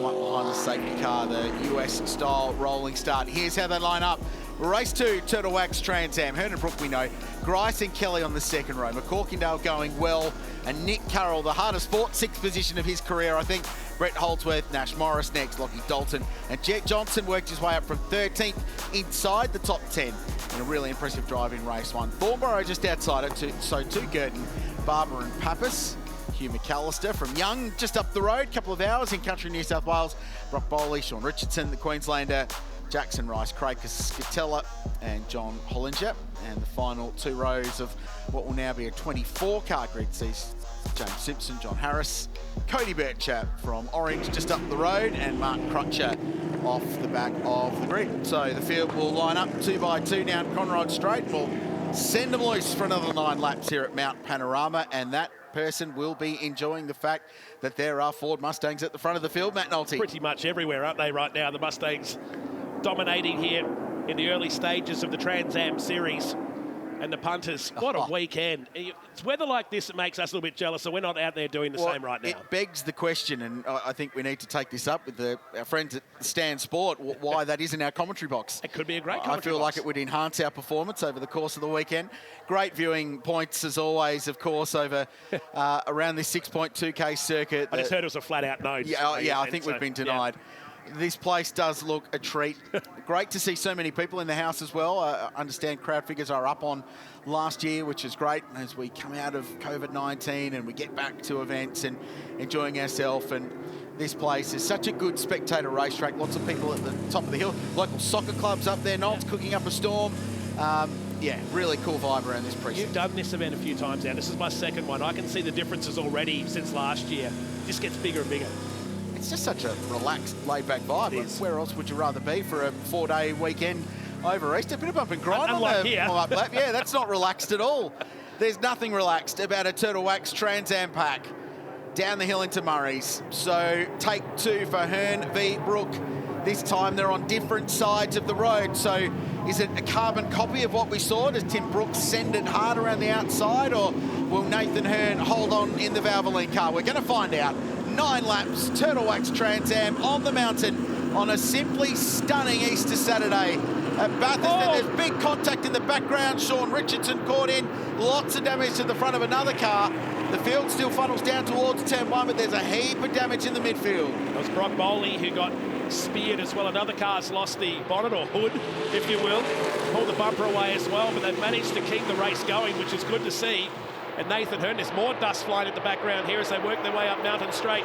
up behind the safety car, the US-style rolling start. Here's how they line up. Race 2, Turtle Wax Trans Am. Hernan Brook, we know. Grice and Kelly on the second row. McCorkindale going well. And Nick Carroll, the hardest fought, 6th position of his career, I think. Brett Holdsworth, Nash Morris next, Lockie Dalton. And Jet Johnson worked his way up from 13th inside the top 10 in a really impressive drive in race 1. Thornborough just outside it, so too Girton, Barber and Pappas. Hugh McAllister from Young, just up the road, couple of hours in country New South Wales. Brock Bowley, Sean Richardson, the Queenslander, Jackson Rice, Craig Scatella and John Hollinger. And the final 2 rows of what will now be a 24-car grid sees James Simpson, John Harris, Cody Bircher from Orange just up the road, and Mark Crutcher off the back of the grid. So the field will line up 2 by 2 down Conrod Straight. We'll send them loose for another 9 laps here at Mount Panorama, and that person will be enjoying the fact that there are Ford Mustangs at the front of the field, Matt Nolte. Pretty much everywhere, aren't they, right now? The Mustangs dominating here in the early stages of the Trans Am Series. And the punters, what a weekend. It's weather like this that makes us a little bit jealous, so we're not out there doing the same right now. It begs the question, and I think we need to take this up with our friends at Stan Sport, why that is in our commentary box. It could be a great commentary box. I feel like it would enhance our performance over the course of the weekend. Great viewing points, as always, of course, over around this 6.2K circuit. I just heard it was a flat-out no. Yeah, I think we've been denied. Yeah. This place does look a treat. Great to see so many people in the house as well. I understand crowd figures are up on last year, which is great as we come out of COVID-19 and we get back to events and enjoying ourselves. And this place is such a good spectator racetrack. Lots of people at the top of the hill. Local soccer clubs up there, Knowles cooking up a storm. Yeah, really cool vibe around this precinct. You've done this event a few times now. This is my second one. I can see the differences already since last year. This gets bigger and bigger. It's just such a relaxed, laid-back vibe. Where else would you rather be for a 4-day weekend over Easter? A bit of bump and grind on the up lap. Yeah, that's not relaxed at all. There's nothing relaxed about a Turtle Wax Trans Am pack down the hill into Murray's. So take 2 for Hearn v Brook. This time they're on different sides of the road. So is it a carbon copy of what we saw? Does Tim Brooks send it hard around the outside, or will Nathan Hearn hold on in the Valvoline car? We're going to find out. 9 laps, Turtle Wax Trans Am on the mountain on a simply stunning Easter Saturday at Bathurst. And there's big contact in the background. Sean Richardson caught in. Lots of damage to the front of another car. The field still funnels down towards turn 1, but there's a heap of damage in the midfield. It was Brock Bowley who got speared as well. Another car's lost the bonnet or hood, if you will. Pulled the bumper away as well, but they've managed to keep the race going, which is good to see. And Nathan Hearn, there's more dust flying at the background here as they work their way up Mountain Straight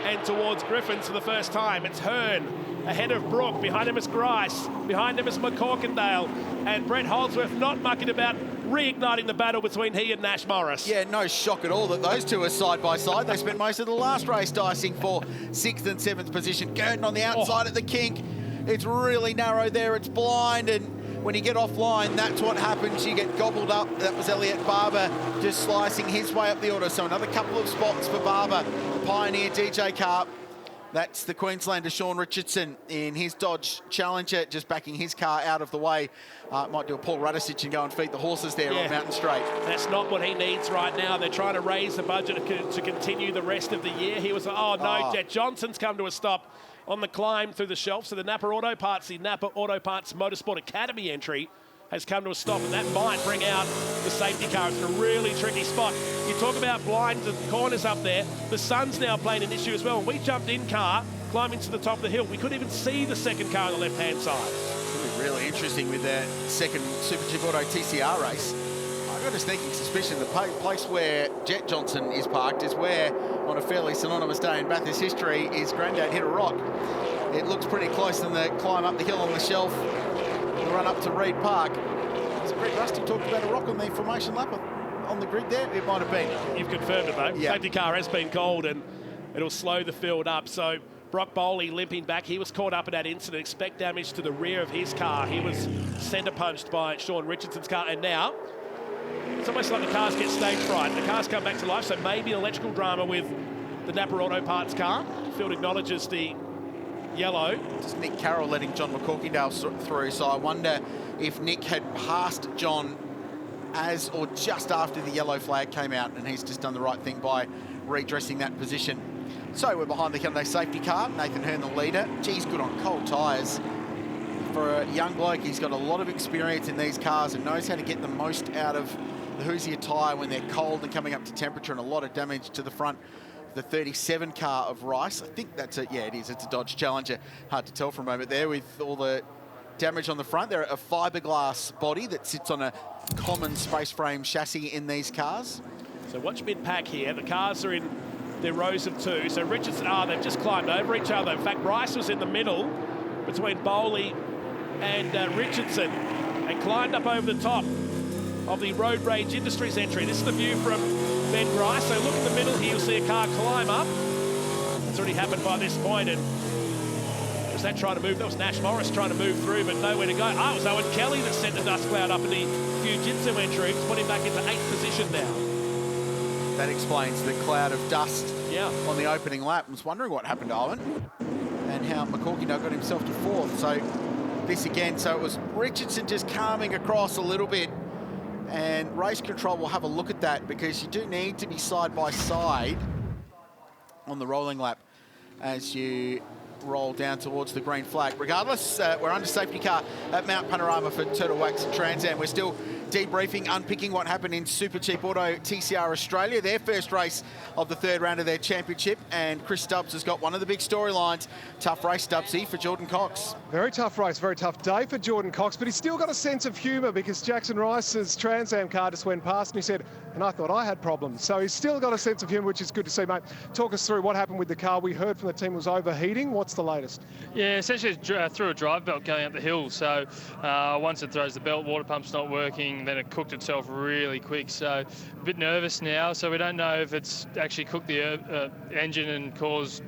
and towards Griffins for the first time. It's Hearn ahead of Brook. Behind him is Grice. Behind him is McCorkindale. And Brett Holdsworth not mucking about, reigniting the battle between he and Nash Morris. Yeah, no shock at all that those two are side by side. They spent most of the last race dicing for 6th and 7th position. Girton on the outside at the kink. It's really narrow there. It's blind, and when you get offline, that's what happens. You get gobbled up. That was Elliot Barber just slicing his way up the order. So another couple of spots for Barber. Pioneer DJ car. That's the Queenslander Sean Richardson in his Dodge Challenger, just backing his car out of the way. Might do a Paul Rudisich and go and feed the horses there on Mountain Straight. That's not what he needs right now. They're trying to raise the budget to continue the rest of the year. He was, Jet Johnson's come to a stop on the climb through the shelf. So the Napa Auto Parts Motorsport Academy entry has come to a stop, and that might bring out the safety car. It's in a really tricky spot. You talk about blinds and corners up there. The sun's now playing an issue as well. When we jumped in car, climbing to the top of the hill, we couldn't even see the second car on the left-hand side. It'll be really interesting with the second Super Chip Auto TCR race. I've got a sneaking suspicion the place where Jet Johnson is parked is where, on a fairly synonymous day in Bathurst history, his granddad hit a rock. It looks pretty close in the climb up the hill on the shelf, the run up to Reed Park. Is it Greg Rusty talked about a rock on the formation lap on the grid there? It might have been. You've confirmed it, though. Yeah. Safety car has been called, and it'll slow the field up. So Brock Bowley limping back. He was caught up in that incident. Expect damage to the rear of his car. He was centre punched by Sean Richardson's car, and now it's almost like the cars get stage fright. The cars come back to life, so maybe an electrical drama with the Napa Auto Parts car. Field acknowledges the yellow. Just Nick Carroll letting John McCorkindale through, so I wonder if Nick had passed John as or just after the yellow flag came out, and he's just done the right thing by redressing that position. So we're behind the Hyundai safety car. Nathan Hearn, the leader. Geez, good on cold tyres. For a young bloke, he's got a lot of experience in these cars and knows how to get the most out of the Hoosier tyre when they're cold and coming up to temperature, and a lot of damage to the front. The 37 car of Rice. I think that's a, yeah, it is. It's a Dodge Challenger. Hard to tell for a moment there with all the damage on the front. They're a fiberglass body that sits on a common space frame chassis in these cars. So watch mid-pack here. The cars are in their rows of two. So Richardson, they've just climbed over each other. In fact, Rice was in the middle between Bowley and Richardson and climbed up over the top of the Road Rage Industries entry. This is the view from Ben Grice. So look in the middle here, you'll see a car climb up. That's already happened by this point, and was that trying to move? That was Nash Morris trying to move through, but nowhere to go. It was Owen Kelly that sent the dust cloud up in the Fujitsu entry, put him back into 8th position now. That explains the cloud of dust on the opening lap. I was wondering what happened to Owen and how McCorkey got himself to 4th. So this again, so it was Richardson just calming across a little bit, and race control will have a look at that, because you do need to be side by side on the rolling lap as you roll down towards the green flag. Regardless, we're under safety car at Mount Panorama for Turtle Wax Trans Am. We're still debriefing, unpicking what happened in Super Cheap Auto TCR Australia, their first race of the 3rd round of their championship, and Chris Stubbs has got one of the big storylines. Tough race, Stubbsy, for Jordan Cox. Very tough race, very tough day for Jordan Cox, but he's still got a sense of humour, because Jackson Rice's Trans Am car just went past and he said, and I thought I had problems. So he's still got a sense of humour, which is good to see, mate. Talk us through what happened with the car. We heard from the team it was overheating. What's the latest? Yeah, essentially through a drive belt going up the hill. So once it throws the belt, water pump's not working, then it cooked itself really quick. So a bit nervous now. So we don't know if it's actually cooked the engine and caused,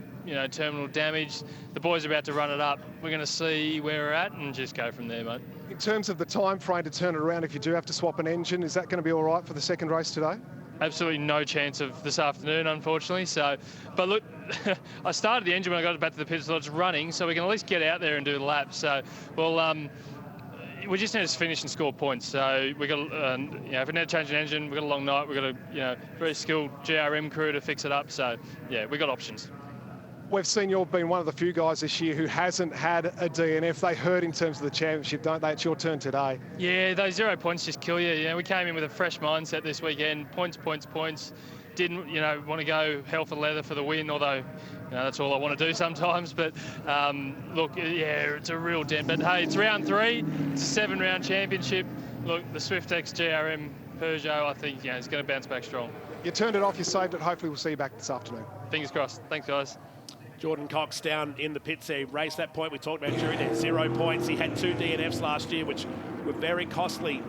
terminal damage. The boys are about to run it up. We're going to see where we're at and just go from there, mate. In terms of the time frame to turn it around, if you do have to swap an engine, is that going to be all right for the second race today? Absolutely no chance of this afternoon, unfortunately. So, but look, I started the engine when I got back to the pits, so it's running, so we can at least get out there and do the lap. So, well, we just need to finish and score points. So we got, if we need to change an engine, we've got a long night. We've got a, very skilled GRM crew to fix it up. So, yeah, we got options. We've seen you've been one of the few guys this year who hasn't had a DNF. They hurt in terms of the championship, don't they? It's your turn today. Yeah, those 0 points just kill you. We came in with a fresh mindset this weekend. Points. Didn't, want to go hell for leather for the win, although, that's all I want to do sometimes. But, look, it's a real dent. But, hey, it's round 3. It's a 7-round championship. Look, the Swiftex GRM Peugeot, I think, is going to bounce back strong. You turned it off, you saved it. Hopefully we'll see you back this afternoon. Fingers crossed. Thanks, guys. Jordan Cox down in the pits there. He raced that point we talked about during that 0 points. He had 2 DNFs last year, which were very costly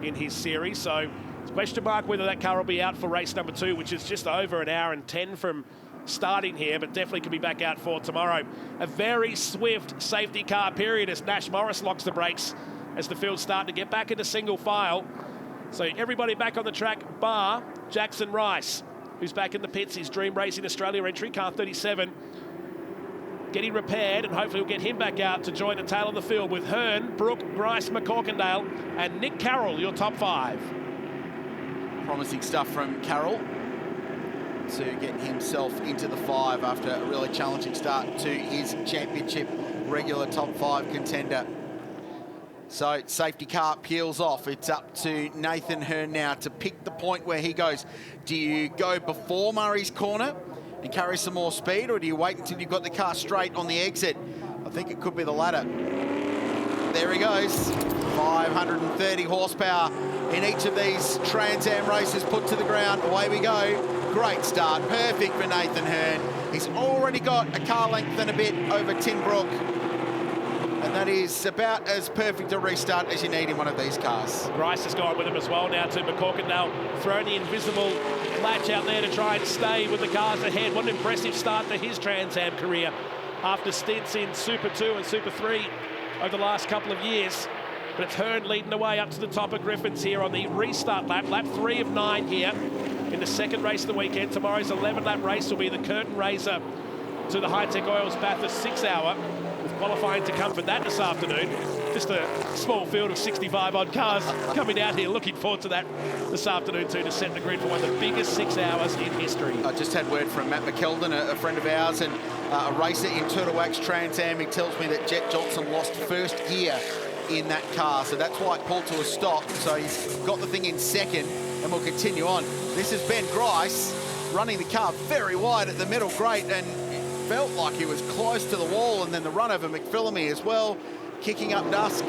in his series. So it's a question mark whether that car will be out for race number 2, which is just over an hour and 10 from starting here, but definitely could be back out for tomorrow. A very swift safety car period as Nash Morris locks the brakes as the field's starting to get back into single file. So everybody back on the track, bar Jackson Rice, who's back in the pits. His Dream Racing Australia entry, car 37. Getting repaired, and hopefully we'll get him back out to join the tail of the field with Hearn, Brooke, Grice, McCorkindale, and Nick Carroll, your top 5. Promising stuff from Carroll to get himself into the 5 after a really challenging start to his championship regular top 5 contender. So safety car peels off. It's up to Nathan Hearn now to pick the point where he goes. Do you go before Murray's corner and carry some more speed, or do you wait until you've got the car straight on the exit? I think it could be the latter. There he goes. 530 horsepower in each of these Trans Am races put to the ground. Away we go. Great start. Perfect for Nathan Hearn. He's already got a car length and a bit over Tim Brook. And that is about as perfect a restart as you need in one of these cars. Grice has gone with him as well now to McCorkindale, throwing the invisible latch out there to try and stay with the cars ahead. What an impressive start to his Trans Am career after stints in Super 2 and Super 3 over the last couple of years. But it's Hearn leading the way up to the top of Griffins here on the restart lap. Lap 3 of 9 here in the second race of the weekend. Tomorrow's 11-lap race will be the curtain raiser to the High Tech Oils Bathurst 6 hour, with qualifying to come for that this afternoon. just a small field of 65-odd cars coming out here. Looking forward to that this afternoon too, to set the grid for one of the biggest 6 hours in history. I just had word from Matt McKeldin, a friend of ours and a racer in Turtle Wax Trans Am. He tells me that Jet Johnson lost first gear in that car, so that's why it pulled to a stop. So he's got the thing in second, and we'll continue on. This is Ben Grice running the car very wide at the middle, great, and it felt like he was close to the wall, and then the run over McPhillamy as well, kicking up dust.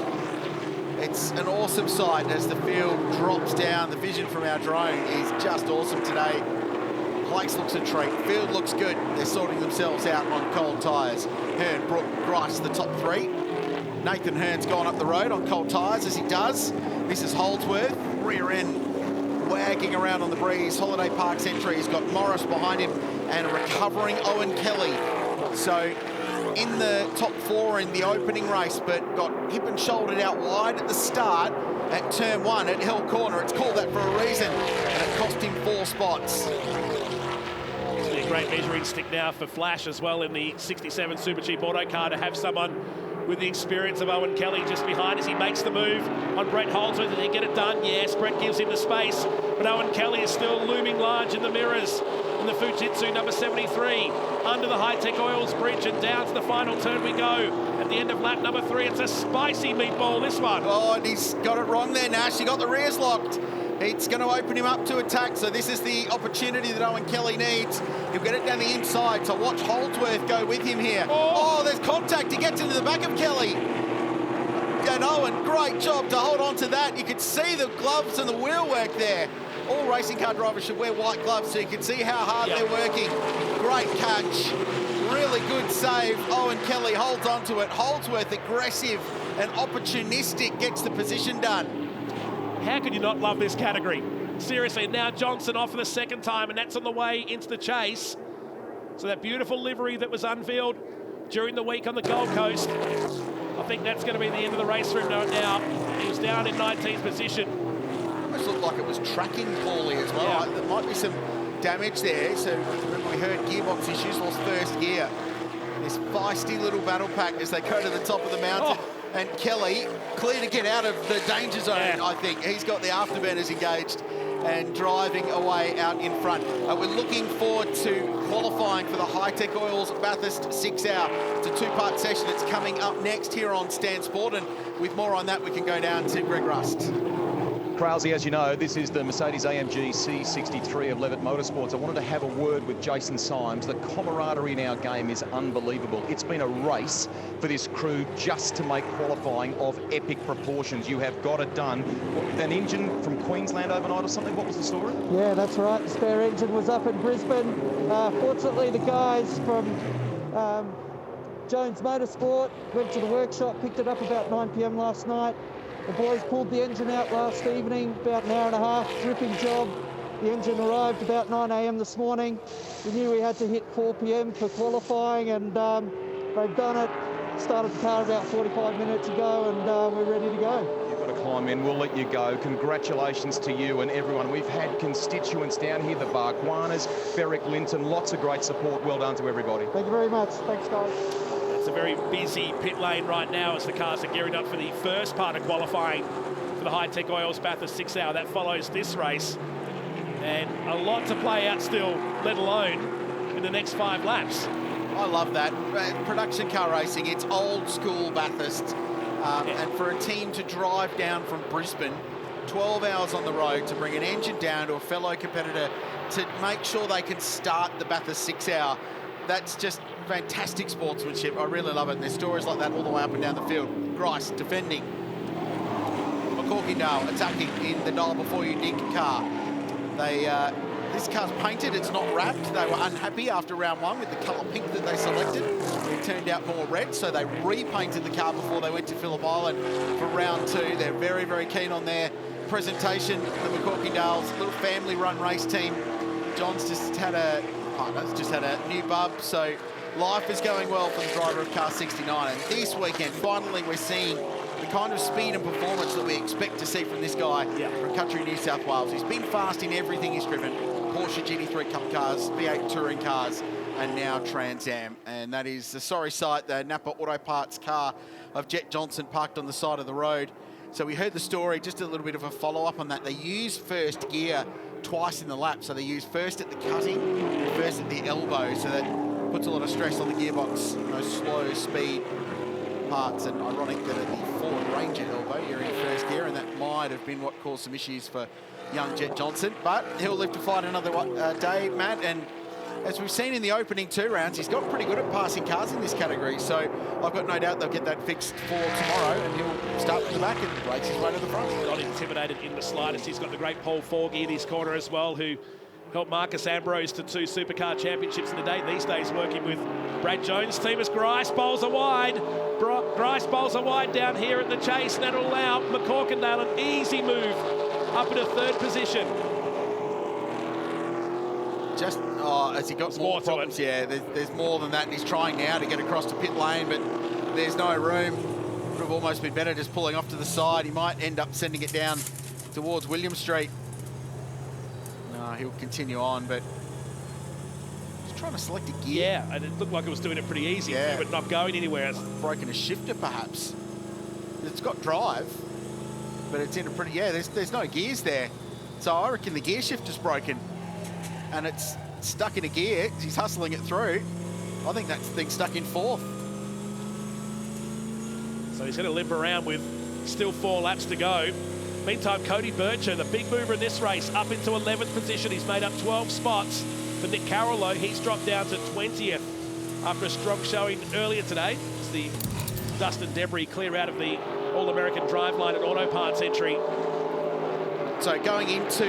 It's an awesome sight as the field drops down. The vision from our drone is just awesome today. Place looks a treat, field looks good. They're sorting themselves out on cold tyres. Hearn, Brook, Grice, the top three. Nathan Hearn's gone up the road on cold tyres as he does. This is Holdsworth, rear end wagging around on the breeze. Holiday Park's entry. He's got Morris behind him and a recovering Owen Kelly. So in the top four in the opening race, but got hip and shouldered out wide at the start at turn one at Hill Corner. It's called that for a reason, and it cost him 4 spots. It's been a great measuring stick now for Flash as well in the 67 Super Cheap Auto car to have someone with the experience of Owen Kelly just behind as he makes the move on Brett Holdsworth. Did he get it done? Yes, Brett gives him the space, but Owen Kelly is still looming large in the mirrors. In the Fujitsu number 73, under the High-Tech Oils bridge and down to the final turn we go. At the end of lap number 3, it's a spicy meatball, this one. Oh, and he's got it wrong there, Nash. He got the rears locked. It's going to open him up to attack, so this is the opportunity that Owen Kelly needs. He'll get it down the inside, so watch Holdsworth go with him here. Oh, there's contact. He gets into the back of Kelly. And Owen, great job to hold on to that. You could see the gloves and the wheel work there. All racing car drivers should wear white gloves so you can see how hard they're working. Great catch. Really good save. Owen Kelly holds on to it. Holdsworth, aggressive and opportunistic, gets the position done. How could you not love this category? Seriously, now Johnson off for the second time, and that's on the way into the chase. So that beautiful livery that was unveiled during the week on the Gold Coast, I think that's going to be the end of the race for him now. He was down in 19th position. Almost looked like it was tracking poorly as well. Yeah. There might be some damage there. So remember, we heard gearbox issues, lost first gear. This feisty little battle pack as they go to the top of the mountain. Oh. And Kelly, clear to get out of the danger zone, I think. He's got the afterburners engaged and driving away out in front. We're looking forward to qualifying for the High-Tech Oils Bathurst 6 Hour. It's a 2-part session. It's coming up next here on Stan Sport, and with more on that, we can go down to Greg Rust. Krause, as you know, this is the Mercedes-AMG C63 of Levitt Motorsports. I wanted to have a word with Jason Symes. The camaraderie in our game is unbelievable. It's been a race for this crew just to make qualifying of epic proportions. You have got it done. An engine from Queensland overnight or something? What was the story? Yeah, that's right. The spare engine was up in Brisbane. Fortunately, the guys from Jones Motorsport went to the workshop, picked it up about 9 p.m. last night. The boys pulled the engine out last evening, about an hour and a half, dripping job. The engine arrived about 9 a.m. this morning. We knew we had to hit 4 p.m. for qualifying, and they've done it. Started the car about 45 minutes ago, and we're ready to go. You've got to climb in. We'll let you go. Congratulations to you and everyone. We've had constituents down here, the Barkwanas, Berwick, Linton, lots of great support. Well done to everybody. Thank you very much. Thanks, guys. It's a very busy pit lane right now as the cars are gearing up for the first part of qualifying for the High-Tech Oils Bathurst 6 Hour. That follows this race. And a lot to play out still, let alone in the next 5 laps. I love that. Production car racing, it's old school Bathurst. And for a team to drive down from Brisbane, 12 hours on the road to bring an engine down to a fellow competitor to make sure they can start the Bathurst 6 Hour, that's just fantastic sportsmanship. I really love it. And there's stories like that all the way up and down the field. Grice defending. McCorkindale attacking in the dial before you dig car. This car's painted, it's not wrapped. They were unhappy after round 1 with the colour pink that they selected. It turned out more red, so they repainted the car before they went to Phillip Island for round 2. They're very, very keen on their presentation. The McCorkindales, little family-run race team. John's just had a new bub, so life is going well for the driver of car 69. And this weekend, finally, we're seeing the kind of speed and performance that we expect to see from this guy from country New South Wales. He's been fast in everything he's driven. Porsche GT3 Cup cars, V8 touring cars, and now Trans Am. And that is the sorry sight, the Napa Auto Parts car of Jet Johnson parked on the side of the road. So we heard the story, just a little bit of a follow-up on that. They use first gear twice in the lap. So they use first at the cutting and first at the elbow. So that puts a lot of stress on the gearbox, those slow speed parts. And ironic that at the Ford Ranger elbow, you're in first gear, and that might have been what caused some issues for young Jet Johnson. But he'll live to fight another day, Matt. And as we've seen in the opening 2 rounds, he's got pretty good at passing cars in this category. So I've got no doubt they'll get that fixed for tomorrow, and he'll start from the back and race his way to the front. Not intimidated in the slightest. He's got the great Paul Forgy in his corner as well, who helped Marcus Ambrose to 2 supercar championships in the day. These days working with Brad Jones' team as Grice bowls are wide. Grice bowls are wide down here at the chase, and that'll allow McCorkindale an easy move up into 3rd position. Just as he got more problems, yeah, there's more than that, and he's trying now to get across to pit lane, but there's no room. Would have almost been better just pulling off to the side. He might end up sending it down towards William Street. No, he'll continue on, but he's trying to select a gear. Yeah, and it looked like it was doing it pretty easy, yeah, but not going anywhere. Broken a shifter, perhaps. It's got drive, but it's in a pretty, yeah, there's no gears there. So I reckon the gear shifter's broken, and it's stuck in a gear. He's hustling it through. I think that thing's stuck in 4th. So he's going to limp around with still 4 laps to go. Meantime, Cody Bircher, the big mover in this race, up into 11th position. He's made up 12 spots. For Nick Carroll, though, he's dropped down to 20th after a strong showing earlier today as the dust and debris clear out of the All-American driveline and auto parts entry. So going into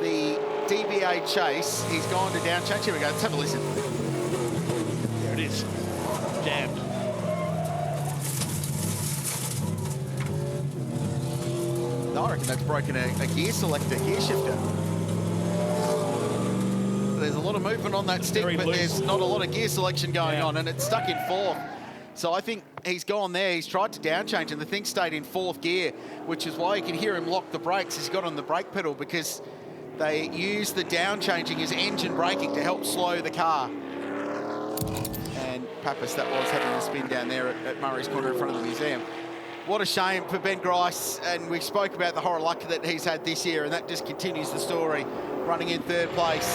the DBA chase, he's gone to down change. Here we go, let's have a listen. There it is, jammed. I reckon that's broken a gear selector, gear shifter. There's a lot of movement on that stick, but there's not a lot of gear selection going on, and it's stuck in 4th. So I think he's gone there. He's tried to down change, and the thing stayed in 4th gear, which is why you can hear him lock the brakes. He's got on the brake pedal because they use the down changing as engine braking to help slow the car. And Pappas, that was having a spin down there at Murray's Corner in front of the museum. What a shame for Ben Grice, and we spoke about the horror luck that he's had this year, and that just continues the story, running in 3rd place.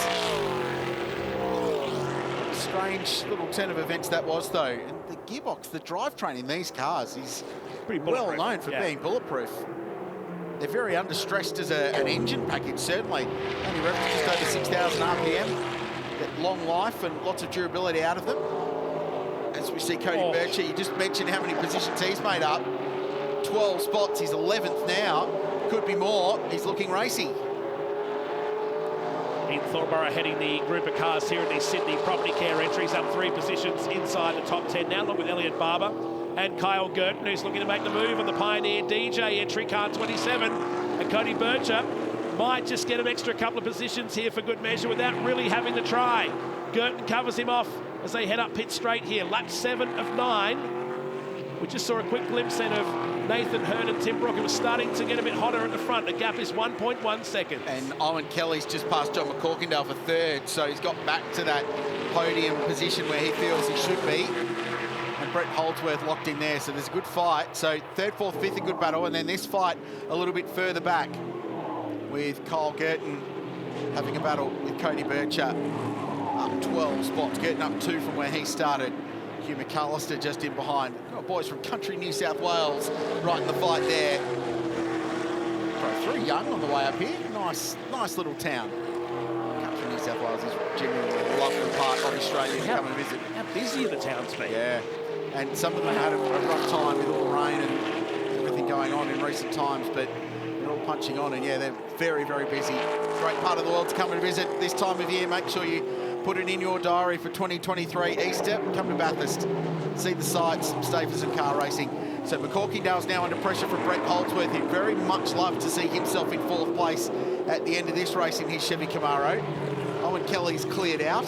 Strange little turn of events that was, though. And the gearbox, the drivetrain in these cars is pretty well known for being bulletproof. They're very understressed as an engine package, certainly. Only reference just over 6,000 RPM. Get long life and lots of durability out of them. As we see Cody Bircher, you just mentioned how many positions he's made up. 12 spots, he's 11th now. Could be more, he's looking racy. Ian Thornborough heading the group of cars here in the Sydney Property Care entries, up 3 positions inside the top 10 now, along with Elliot Barber and Kyle Girton, who's looking to make the move on the Pioneer DJ entry, car 27. And Cody Bircher might just get an extra couple of positions here for good measure without really having to try. Girton covers him off as they head up pit straight here. Lap 7 of 9. We just saw a quick glimpse then of Nathan Hearn and Tim Brook. It was starting to get a bit hotter at the front. The gap is 1.1 seconds. And Owen Kelly's just passed John McCorkindale for 3rd, so he's got back to that podium position where he feels he should be. And Brett Holdsworth locked in there, so there's a good fight. So 3rd, 4th, 5th, a good battle, and then this fight a little bit further back with Kyle Girton having a battle with Cody Bircher. Up 12 spots, Girton up 2 from where he started. Hugh McAllister just in behind. Oh, boys from country New South Wales right in the fight there. Through Young on the way up here. Nice little town. Country New South Wales is genuinely a lovely part of Australia to come and visit. How busy the town's been. Yeah, and some of them had a rough time with all the rain and everything going on in recent times, but they're all punching on, and yeah, they're very, very busy. Great part of the world to come and visit this time of year. Make sure you put it in your diary for 2023 Easter. Come to Bathurst, see the sights, staples and car racing. So McCorkindale's now under pressure from Brett Holdsworth. He'd very much love to see himself in 4th place at the end of this race in his Chevy Camaro. Owen Kelly's cleared out.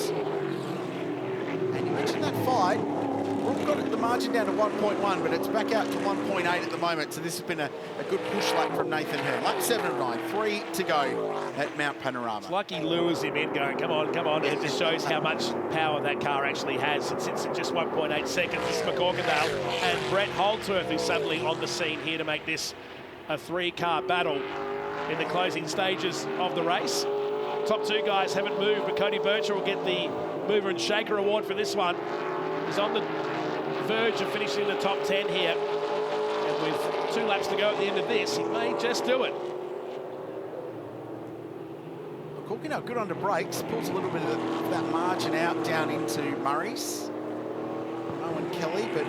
And you mentioned that fight. Brooke They've got the margin down to 1.1, but it's back out to 1.8 at the moment. So this has been a good push lap from Nathan Hearn. Lap 7 of 9, 3 to go at Mount Panorama. It's like he lures him in going, come on, come on. It just shows how much power that car actually has. It sits at just 1.8 seconds. This is McCorkindale and Brett Holdsworth, who's suddenly on the scene here to make this a 3-car battle in the closing stages of the race. Top 2 guys haven't moved, but Cody Bircher will get the Mover and Shaker award for this one. He's on the verge of finishing in the top 10 here. And with 2 laps to go at the end of this, he may just do it. McCorkindale good under brakes, pulls a little bit of that margin out down into Murray's. Owen Kelly, but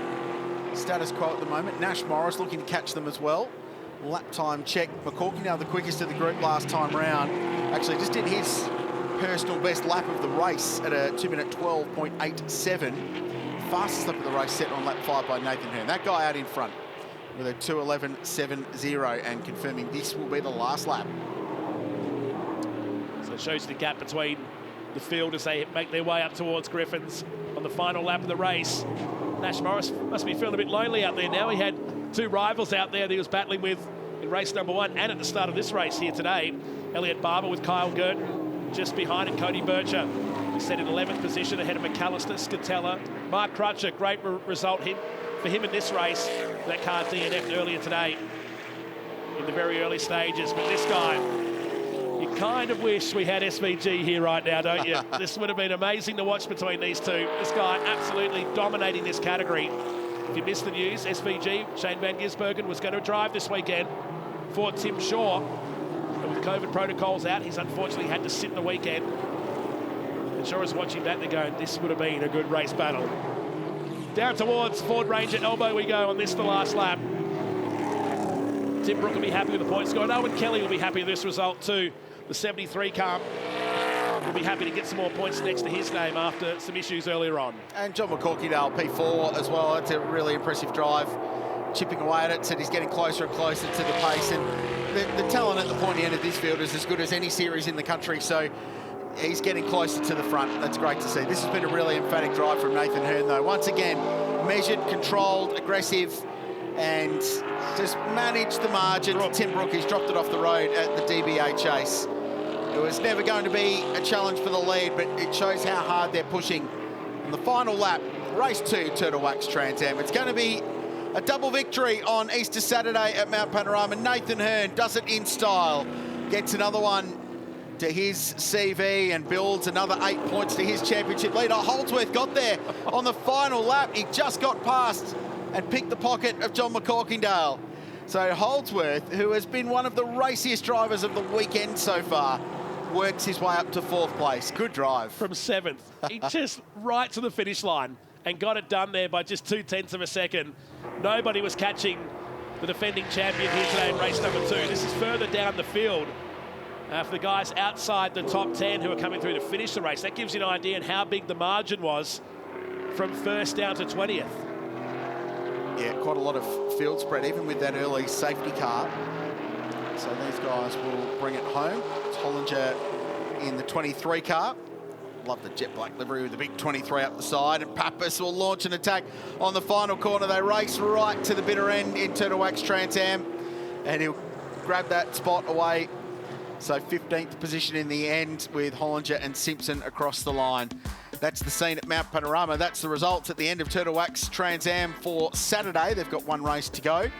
status quo at the moment. Nash Morris looking to catch them as well. Lap time check. McCorkindale the quickest of the group last time round. Actually just did his personal best lap of the race at a 2-minute 12.87. Fastest lap of the race set on lap 5 by Nathan Hearn. That guy out in front with a 2:11.70 and confirming this will be the last lap. So it shows the gap between the field as they make their way up towards Griffins on the final lap of the race. Nash Morris must be feeling a bit lonely out there now. He had 2 rivals out there that he was battling with in race number 1 and at the start of this race here today. Elliot Barber with Kyle Gurton just behind him. Cody Bircher, who set in 11th position ahead of McAllister, Scatella. Mark Crutcher, great result for him in this race. That car DNF'd earlier today in the very early stages. But this guy, you kind of wish we had SVG here right now, don't you? This would have been amazing to watch between these two. This guy absolutely dominating this category. If you missed the news, SVG, Shane Van Gisbergen, was going to drive this weekend for Tim Shaw. But with COVID protocols out, he's unfortunately had to sit in the weekend. And Shaw is watching that, they're going, this would have been a good race battle. Down towards Ford Ranger elbow we go on this, the last lap. Tim Brook will be happy with the point score. Owen Kelly will be happy with this result too. The 73 car will be happy to get some more points next to his name after some issues earlier on. And John McCorkindale, P4 as well. It's a really impressive drive. Chipping away at it, said he's getting closer and closer to the pace. And the talent at the pointy end of this field is as good as any series in the country. So he's getting closer to the front. That's great to see. This has been a really emphatic drive from Nathan Hearn, though. Once again, measured, controlled, aggressive, and just managed the margin. Tim Brook, he's dropped it off the road at the DBA chase. It was never going to be a challenge for the lead, but it shows how hard they're pushing. On the final lap, race 2, Turtle Wax Trans Am. It's going to be a double victory on Easter Saturday at Mount Panorama. Nathan Hearn does it in style, gets another one to his CV and builds another 8 points to his championship leader. Holdsworth got there on the final lap. He just got past and picked the pocket of John McCorkindale. So Holdsworth, who has been one of the raciest drivers of the weekend so far, works his way up to 4th place. Good drive. From 7th. He just right to the finish line and got it done there by just 0.2 of a second. Nobody was catching the defending champion here today in race number 2. This is further down the field for the guys outside the top 10 who are coming through to finish the race. That gives you an idea of how big the margin was from 1st down to 20th. Yeah, quite a lot of field spread, even with that early safety car. So these guys will bring it home. It's Hollinger in the 23 car. Love the jet black livery with the big 23 up the side. And Pappas will launch an attack on the final corner. They race right to the bitter end in Turtle Wax Trans Am. And he'll grab that spot away. So 15th position in the end with Hollinger and Simpson across the line. That's the scene at Mount Panorama. That's the results at the end of Turtle Wax Trans Am for Saturday. They've got one race to go.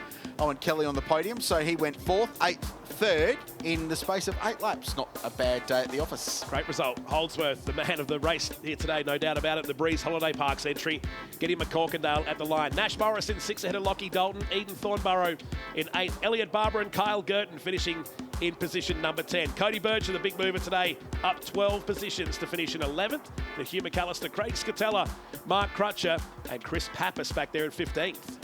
Owen Kelly on the podium, so he went 4th, 8th, 3rd in the space of 8 laps. Not a bad day at the office. Great result. Holdsworth, the man of the race here today, no doubt about it. The Breeze Holiday Parks entry, getting McCorkindale at the line. Nash Morris in 6th ahead of Lockie Dalton. Eden Thornborough in 8th. Elliot Barber and Kyle Gurton finishing in position number 10. Cody Bircher, the big mover today, up 12 positions to finish in 11th. The Hugh McAllister, Craig Scatella, Mark Crutcher, and Chris Pappas back there in 15th.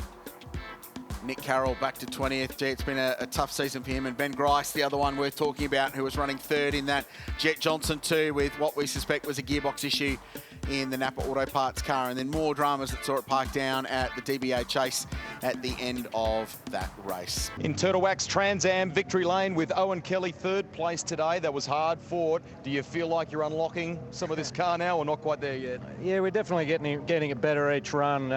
Nick Carroll back to 20th. Gee, it's been a tough season for him. And Ben Grice, the other one worth talking about, who was running third in that. Jet Johnson too, with what we suspect was a gearbox issue in the Napa Auto Parts car. And then more dramas that saw it parked down at the DBA Chase at the end of that race. In Turtle Wax Trans Am victory lane with Owen Kelly third place today. That was hard fought. Do you feel like you're unlocking some of this car now, or not quite there yet? Yeah, we're definitely getting it better each run.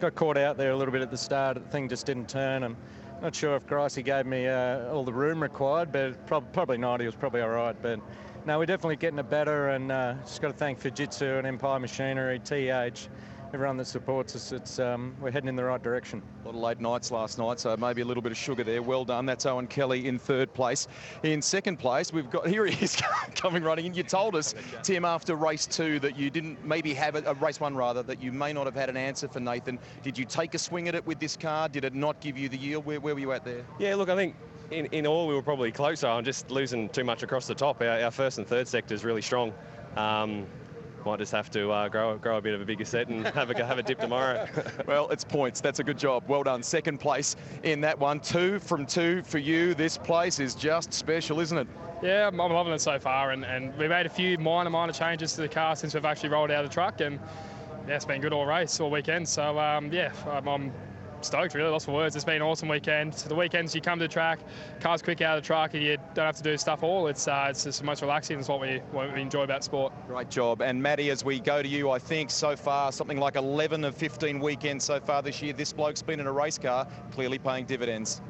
Got caught out there a little bit at the start. The thing just didn't turn. I'm not sure if Gricey gave me all the room required, but probably not. He was probably all right. But no, we're definitely getting it better, and just got to thank Fujitsu and Empire Machinery, TH, everyone that supports us. We're heading in the right direction. A lot of late nights last night, so maybe a little bit of sugar there. Well done. That's Owen Kelly in third place. In second place, we've got, here he is coming running in. You told us, Tim, after race 2 that you didn't maybe have race 1 rather, that you may not have had an answer for Nathan. Did you take a swing at it with this car? Did it not give you the yield? Where were you at there? Yeah, look, I think in all we were probably closer. I'm just losing too much across the top. Our first and third sector is really strong. Might just have to grow a bit of a bigger set and have a dip tomorrow. Well, it's points. That's a good job. Well done. Second place in that one. 2 from 2 for you. This place is just special, isn't it? Yeah, I'm loving it so far, and we made a few minor changes to the car since we've actually rolled out of the truck, and yeah, it's been good all race, all weekend. So yeah, I'm stoked, really, lost for words. It's been an awesome weekend. So the weekends you come to the track, car's quick out of the truck, and you don't have to do stuff all. It's just the most relaxing. It's what we enjoy about sport. Great job. And Matty, as we go to you, I think so far something like 11 of 15 weekends so far this year. This bloke's been in a race car, clearly paying dividends.